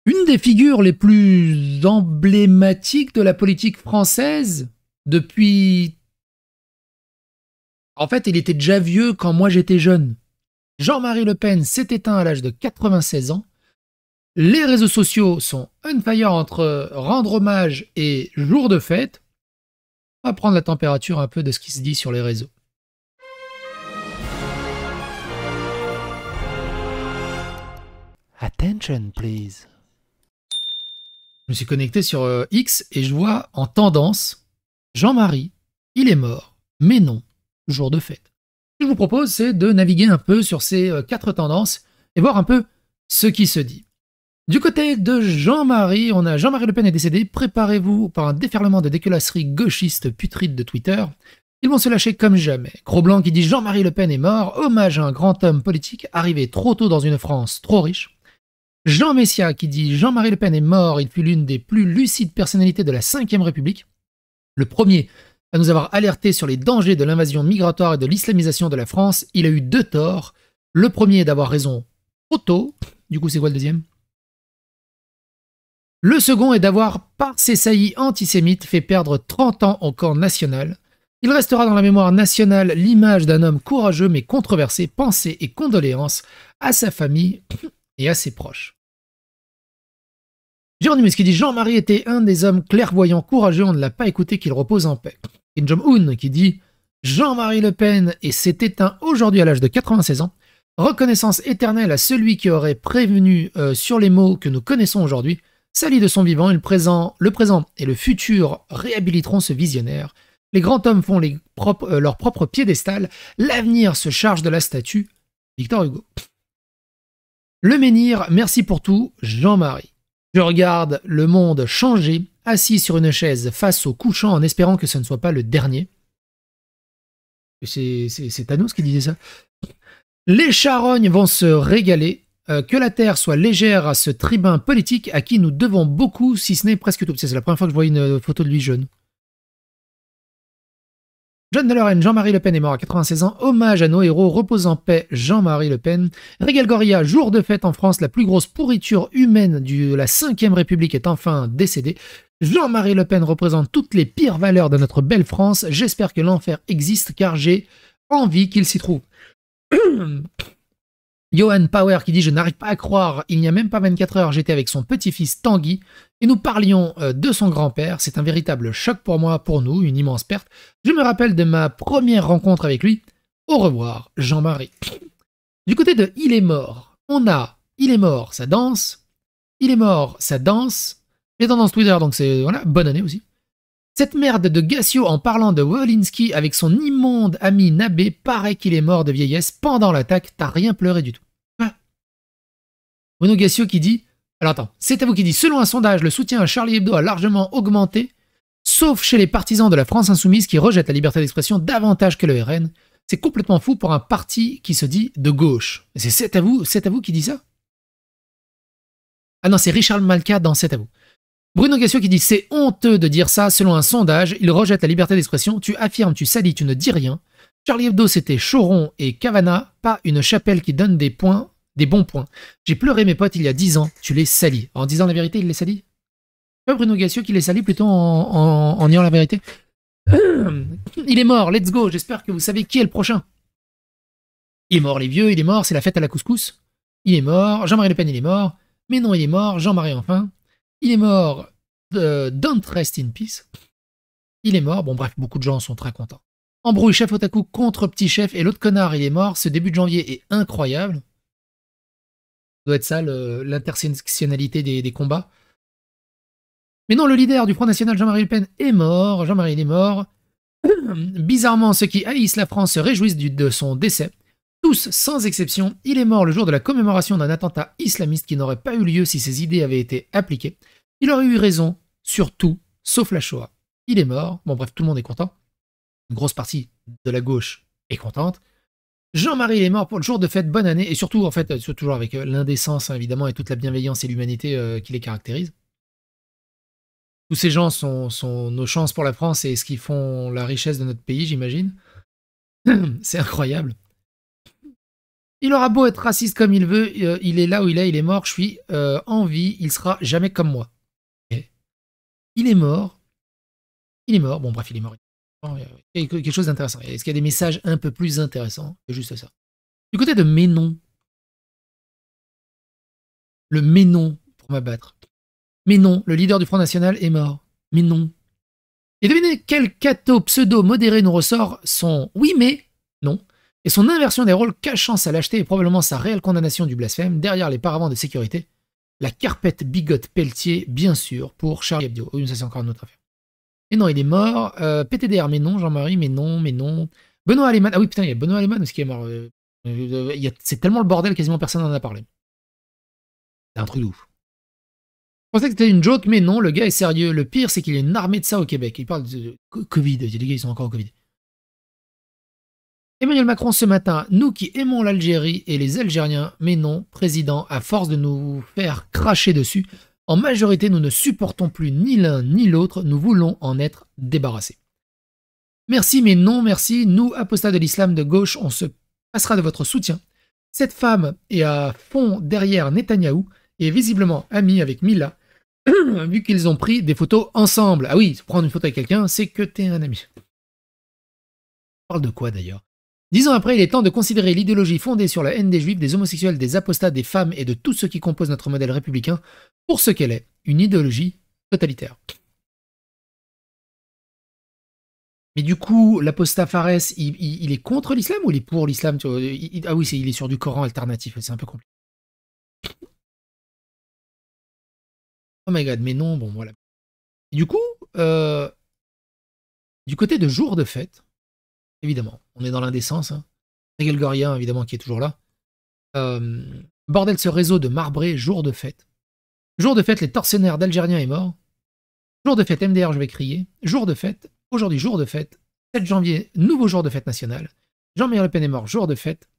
Une des figures les plus emblématiques de la politique française depuis... En fait, il était déjà vieux quand moi j'étais jeune. Jean-Marie Le Pen s'est éteint à l'âge de 96 ans. Les réseaux sociaux sont on fire entre rendre hommage et jour de fête. On va prendre la température un peu de ce qui se dit sur les réseaux. Attention, please. Je me suis connecté sur X et je vois en tendance Jean-Marie, il est mort, mais non, jour de fête. Ce que je vous propose, c'est de naviguer un peu sur ces 4 tendances et voir un peu ce qui se dit. Du côté de Jean-Marie, on a Jean-Marie Le Pen est décédé. Préparez-vous par un déferlement de dégueulasseries gauchistes putrides de Twitter. Ils vont se lâcher comme jamais. Gros blanc qui dit Jean-Marie Le Pen est mort, hommage à un grand homme politique arrivé trop tôt dans une France trop riche. Jean Messia qui dit Jean-Marie Le Pen est mort, il fut l'une des plus lucides personnalités de la Ve République. Le premier à nous avoir alerté sur les dangers de l'invasion migratoire et de l'islamisation de la France. Il a eu 2 torts. Le premier est d'avoir raison trop tôt. Du coup, c'est quoi le deuxième ? Le second est d'avoir, par ses saillies antisémites, fait perdre 30 ans au camp national. Il restera dans la mémoire nationale l'image d'un homme courageux mais controversé, pensées et condoléances à sa famille et à ses proches. Jérôme qui dit Jean-Marie était un des hommes clairvoyants courageux, on ne l'a pas écouté, qu'il repose en paix. Kim Jong-un qui dit Jean-Marie Le Pen et s'est éteint aujourd'hui à l'âge de 96 ans. Reconnaissance éternelle à celui qui aurait prévenu sur les maux que nous connaissons aujourd'hui. Sali de son vivant, le présent et le futur réhabiliteront ce visionnaire. Les grands hommes font leur propre piédestal. L'avenir se charge de la statue. Victor Hugo. Le menhir, merci pour tout, Jean-Marie. Je regarde le monde changer, assis sur une chaise face au couchant en espérant que ce ne soit pas le dernier. C'est Thanos qui disait ça. Les charognes vont se régaler. Que la terre soit légère à ce tribun politique à qui nous devons beaucoup, si ce n'est presque tout. C'est la première fois que je vois une photo de lui jeune. John de Lorraine, Jean-Marie Le Pen est mort à 96 ans. Hommage à nos héros, repose en paix, Jean-Marie Le Pen. Régal Goria, jour de fête en France, la plus grosse pourriture humaine de la Ve République est enfin décédée. Jean-Marie Le Pen représente toutes les pires valeurs de notre belle France. J'espère que l'enfer existe car j'ai envie qu'il s'y trouve. Johan Power qui dit je n'arrive pas à croire, il n'y a même pas 24 heures, j'étais avec son petit-fils Tanguy et nous parlions de son grand-père. C'est un véritable choc pour moi, pour nous, une immense perte. Je me rappelle de ma première rencontre avec lui. Au revoir, Jean-Marie. Du côté de Il est mort, on a Il est mort, ça danse. Il est mort, ça danse. Les tendances Twitter, donc c'est voilà, bonne année aussi. Cette merde de Gassio en parlant de Wolinski avec son immonde ami Nabé, paraît qu'il est mort de vieillesse pendant l'attaque, t'as rien pleuré du tout. Ah. Bruno Gassio qui dit, alors attends, c'est à vous qui dit, selon un sondage, le soutien à Charlie Hebdo a largement augmenté, sauf chez les partisans de la France insoumise qui rejettent la liberté d'expression davantage que le RN. C'est complètement fou pour un parti qui se dit de gauche. C'est à vous qui dit ça? Ah non, c'est Richard Malka dans C'est à vous. Bruno Gassio qui dit « C'est honteux de dire ça, selon un sondage, il rejette la liberté d'expression, tu affirmes, tu salis, tu ne dis rien. Charlie Hebdo, c'était Choron et Cavana, pas une chapelle qui donne des bons points. J'ai pleuré mes potes il y a 10 ans, tu les salis. » En disant la vérité, il les salit? Pas Bruno Gassio qui les salit plutôt en niant la vérité. Il est mort, let's go, j'espère que vous savez qui est le prochain. Il est mort les vieux, il est mort, c'est la fête à la couscous. Il est mort, Jean-Marie Le Pen il est mort. Mais non, il est mort, Jean-Marie enfin. Il est mort, Don't Rest in Peace. Il est mort, bon bref, beaucoup de gens sont très contents. Embrouille chef otaku contre petit chef et l'autre connard il est mort, ce début de janvier est incroyable. Ça doit être ça l'intersectionnalité des combats. Mais non, le leader du Front National, Jean-Marie Le Pen, est mort, Jean-Marie il est mort. Bizarrement, ceux qui haïssent la France se réjouissent de son décès. Tous, sans exception, il est mort le jour de la commémoration d'un attentat islamiste qui n'aurait pas eu lieu si ses idées avaient été appliquées. Il aurait eu raison sur tout, sauf la Shoah. Il est mort. Bon bref, tout le monde est content. Une grosse partie de la gauche est contente. Jean-Marie est mort pour le jour de fête, bonne année, et surtout, en fait, toujours avec l'indécence, hein, évidemment, et toute la bienveillance et l'humanité qui les caractérise. Tous ces gens sont nos chances pour la France et ce qui font la richesse de notre pays, j'imagine. C'est incroyable. Il aura beau être raciste comme il veut, il est là où il est mort, je suis en vie, il sera jamais comme moi. Okay. Il est mort. Il est mort. Bon, bref, il est mort. Il y a quelque chose d'intéressant. Est-ce qu'il y a des messages un peu plus intéressants que juste ça? Du côté de Ménon. Le Ménon pour m'abattre. Ménon, le leader du Front National, est mort. Ménon. Et devinez quel catho pseudo-modéré nous ressort son oui mais non, et son inversion des rôles cachant sa lâcheté et probablement sa réelle condamnation du blasphème derrière les paravents de sécurité. La carpette bigote Pelletier, bien sûr, pour Charlie Hebdo. Oui, mais ça c'est encore une autre affaire. Et non, il est mort. PTDR, mais non. Jean-Marie, mais non, mais non. Benoît Aleman. Ah oui, putain, il y a Benoît Aleman aussi qui est mort. C'est tellement le bordel, quasiment personne n'en a parlé. C'est un truc de ouf. Je pensais que c'était une joke, mais non, le gars est sérieux. Le pire, c'est qu'il y a une armée de ça au Québec. Il parle de Covid. Les gars, ils sont encore au Covid. Emmanuel Macron ce matin, nous qui aimons l'Algérie et les Algériens, mais non, président, à force de nous faire cracher dessus, en majorité, nous ne supportons plus ni l'un ni l'autre, nous voulons en être débarrassés. Merci, mais non merci, nous, apostats de l'islam de gauche, on se passera de votre soutien. Cette femme est à fond derrière Netanyahou et est visiblement amie avec Mila, vu qu'ils ont pris des photos ensemble. Ah oui, prendre une photo avec quelqu'un, c'est que t'es un ami. On parle de quoi d'ailleurs? 10 ans après, il est temps de considérer l'idéologie fondée sur la haine des juifs, des homosexuels, des apostats, des femmes et de tous ceux qui composent notre modèle républicain pour ce qu'elle est, une idéologie totalitaire. Mais du coup, l'apostat Fares, il est contre l'islam ou il est pour l'islam? Ah oui, il est sur du Coran alternatif, c'est un peu compliqué. Oh my god, mais non, bon voilà. Et du coup, du côté de jour de fête, évidemment, on est dans l'indécence, hein. Régel Goria, évidemment, qui est toujours là. Bordel, ce réseau de marbrés, jour de fête. Jour de fête, les tortionnaires d'Algériens est mort. Jour de fête, MDR, je vais crier. Jour de fête, aujourd'hui, jour de fête. 7 janvier, nouveau jour de fête national. Jean-Marie Le Pen est mort, jour de fête.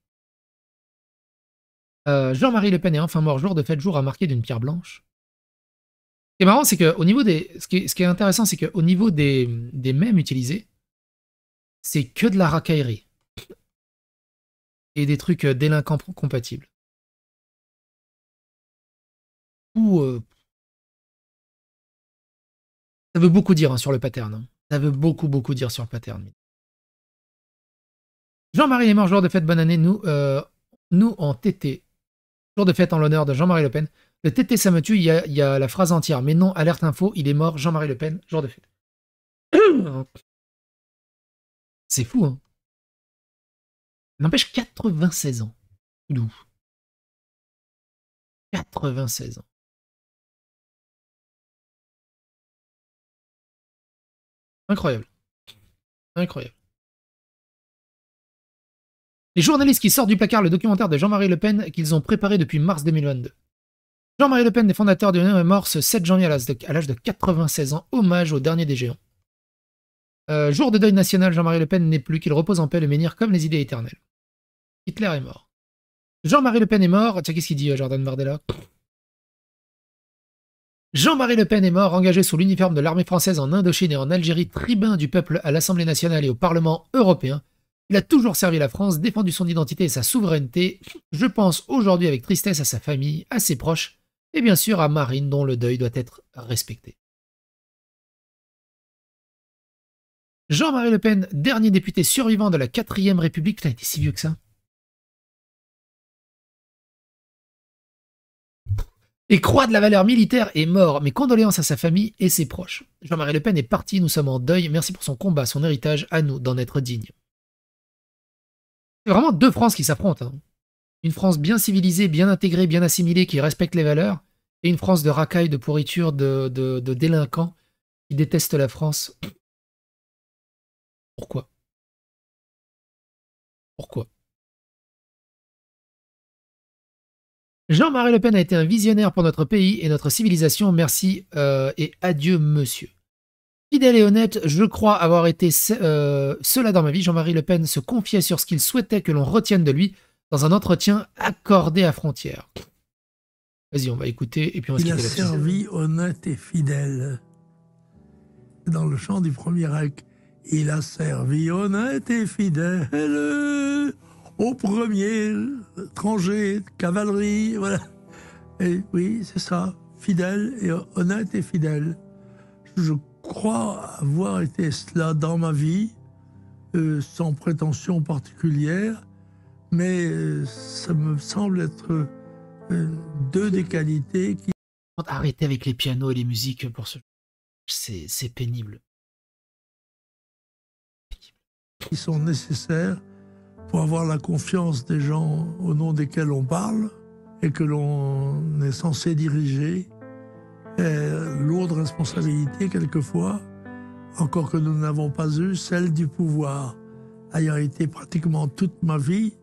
Jean-Marie Le Pen est enfin mort, jour de fête, jour à marquer d'une pierre blanche. Ce qui est marrant, c'est qu'au niveau des. Ce qui est intéressant, c'est qu'au niveau des mèmes utilisés, c'est que de la racaillerie. Et des trucs délinquants compatibles. Ou. Ça veut beaucoup dire hein, sur le pattern. Hein. Ça veut beaucoup dire sur le pattern. Jean-Marie est mort, jour de fête, bonne année. Nous en TT. Jour de fête en l'honneur de Jean-Marie Le Pen. Le TT, ça me tue, il y a la phrase entière. Mais non, alerte info, il est mort, Jean-Marie Le Pen, jour de fête. C'est fou, hein. N'empêche, 96 ans. D'où 96 ans. Incroyable. Incroyable. Les journalistes qui sortent du placard le documentaire de Jean-Marie Le Pen qu'ils ont préparé depuis mars 2022. Jean-Marie Le Pen, des fondateurs de l'Union, est mort ce 7 janvier à l'âge de 96 ans. Hommage au dernier des géants. Jour de deuil national, Jean-Marie Le Pen n'est plus, qu'il repose en paix le menhir comme les idées éternelles. Hitler est mort. Jean-Marie Le Pen est mort. Tiens, qu'est-ce qu'il dit, Jordan Bardella? Jean-Marie Le Pen est mort, engagé sous l'uniforme de l'armée française en Indochine et en Algérie, tribun du peuple à l'Assemblée nationale et au Parlement européen. Il a toujours servi la France, défendu son identité et sa souveraineté. Je pense aujourd'hui avec tristesse à sa famille, à ses proches, et bien sûr à Marine, dont le deuil doit être respecté. Jean-Marie Le Pen, dernier député survivant de la 4ème République. Putain, il était si vieux que ça. Et croix de la valeur militaire est mort. Mes condoléances à sa famille et ses proches. Jean-Marie Le Pen est parti, nous sommes en deuil. Merci pour son combat, son héritage, à nous d'en être dignes. C'est vraiment deux France qui s'affrontent. Hein. Une France bien civilisée, bien intégrée, bien assimilée, qui respecte les valeurs, et une France de racailles, de pourriture, de délinquants, qui détestent la France. Pourquoi? Pourquoi? Jean-Marie Le Pen a été un visionnaire pour notre pays et notre civilisation. Merci et adieu, monsieur. Fidèle et honnête, je crois avoir été cela dans ma vie. Jean-Marie Le Pen se confiait sur ce qu'il souhaitait que l'on retienne de lui dans un entretien accordé à Frontières. Vas-y, on va écouter et puis on va Il a servi honnête et fidèle. Dans le chant du premier acte, il a servi honnête et fidèle. au premier, étranger, cavalerie, voilà. Et oui, c'est ça, fidèle et honnête et fidèle. Je crois avoir été cela dans ma vie, sans prétention particulière, mais ça me semble être deux des qualités Arrêtez avec les pianos et les musiques pour ce... C'est pénible. qui sont nécessaires pour avoir la confiance des gens au nom desquels on parle et que l'on est censé diriger. Lourde responsabilité quelquefois, encore que nous n'avons pas eu celle du pouvoir, ayant été pratiquement toute ma vie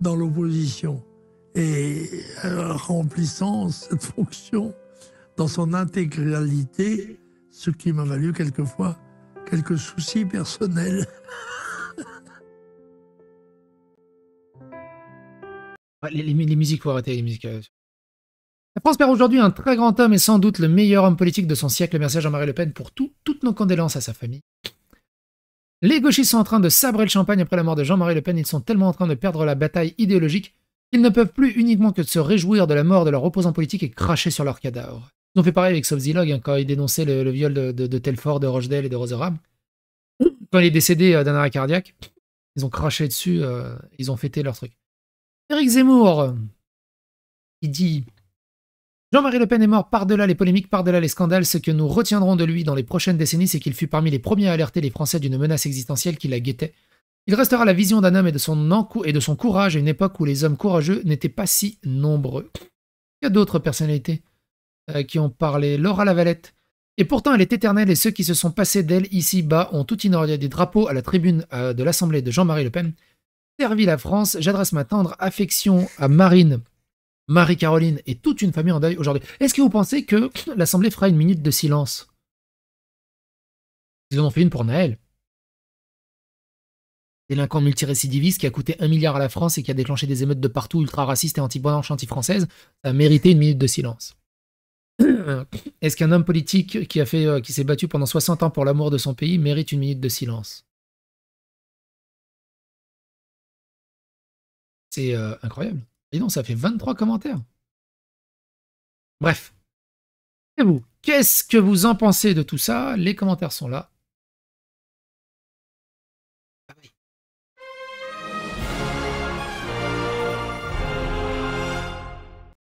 dans l'opposition et remplissant cette fonction dans son intégralité, ce qui m'a valu quelquefois quelques soucis personnels. Les musiques, faut arrêter les musiques. La France perd aujourd'hui un très grand homme et sans doute le meilleur homme politique de son siècle. Merci à Jean-Marie Le Pen pour toutes nos condoléances à sa famille. Les gauchistes sont en train de sabrer le champagne après la mort de Jean-Marie Le Pen. Ils sont tellement en train de perdre la bataille idéologique qu'ils ne peuvent plus uniquement que de se réjouir de la mort de leur opposant politique et cracher sur leurs cadavres. Ils ont fait pareil avec Sovzilog quand il dénonçait le viol de Telfort, de Rochdale et de Roseram. Quand il est décédé d'un arrêt cardiaque, ils ont craché dessus, ils ont fêté leur truc. Éric Zemmour, il dit « Jean-Marie Le Pen est mort par-delà les polémiques, par-delà les scandales. Ce que nous retiendrons de lui dans les prochaines décennies, c'est qu'il fut parmi les premiers à alerter les Français d'une menace existentielle qui la guettait. Il restera la vision d'un homme et de son courage à une époque où les hommes courageux n'étaient pas si nombreux. » Il y a d'autres personnalités qui ont parlé. Laura Lavalette. Et pourtant, elle est éternelle et ceux qui se sont passés d'elle ici-bas ont tout ignoré. Des drapeaux à la tribune de l'Assemblée de Jean-Marie Le Pen. Servi la France, j'adresse ma tendre affection à Marine, Marie-Caroline et toute une famille en deuil aujourd'hui. Est-ce que vous pensez que l'Assemblée fera une minute de silence? Ils en ont fait une pour Naël. Délinquant multirécidiviste qui a coûté 1 milliard à la France et qui a déclenché des émeutes de partout ultra-racistes et anti-blanches, anti-françaises, ça a mérité une minute de silence. Est-ce qu'un homme politique qui s'est battu pendant 60 ans pour l'amour de son pays mérite une minute de silence? C'est incroyable. Et non, ça fait 23 commentaires. Bref. Et vous, qu'est-ce que vous en pensez de tout ça? Les commentaires sont là.